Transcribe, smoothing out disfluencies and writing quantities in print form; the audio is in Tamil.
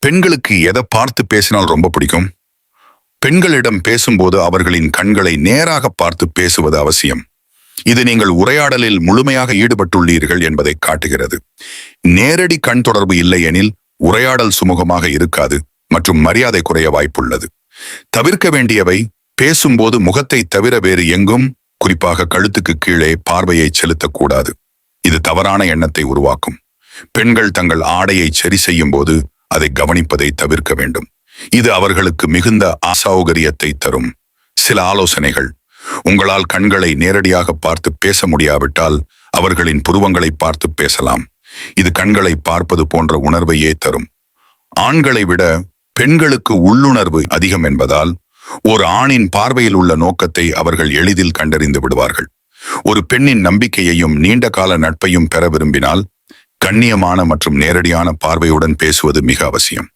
பெண்களுக்கு எதை பார்த்து பேசினால் ரொம்ப பிடிக்கும்? பெண்களிடம் பேசும்போது அவர்களின் கண்களை நேராக பார்த்து பேசுவது அவசியம். இது நீங்கள் உரையாடலில் முழுமையாக ஈடுபட்டுள்ளீர்கள் என்பதை காட்டுகிறது. நேரடி கண் தொடர்பு இல்லையெனில் உரையாடல் சுமூகமாக இருக்காது மற்றும் மரியாதை குறைய வாய்ப்புள்ளது. தவிர்க்க வேண்டியவை: பேசும்போது முகத்தை தவிர வேறு எங்கும், குறிப்பாக கழுத்துக்கு கீழே பார்வையை செலுத்தக்கூடாது. இது தவறான எண்ணத்தை உருவாக்கும். பெண்கள் தங்கள் ஆடையை சரி செய்யும் போது அதை கவனிப்பதை தவிர்க்க வேண்டும். இது அவர்களுக்கு மிகுந்த அசௌகரியத்தை தரும். சில ஆலோசனைகள்: உங்களால் கண்களை நேரடியாக பார்த்து பேச முடியாவிட்டால் அவர்களின் புருவங்களை பார்த்து பேசலாம். இது கண்களை பார்ப்பது போன்ற உணர்வையே தரும். ஆண்களை விட பெண்களுக்கு உள்ளுணர்வு அதிகம் என்பதால் ஒரு ஆணின் பார்வையில் உள்ள நோக்கத்தை அவர்கள் எளிதில் கண்டறிந்து விடுவார்கள். ஒரு பெண்ணின் நம்பிக்கையையும் நீண்ட கால நட்பையும் பெற விரும்பினால் கண்ணியமான மற்றும் நேரடியான பார்வையுடன் பேசுவது மிக அவசியம்.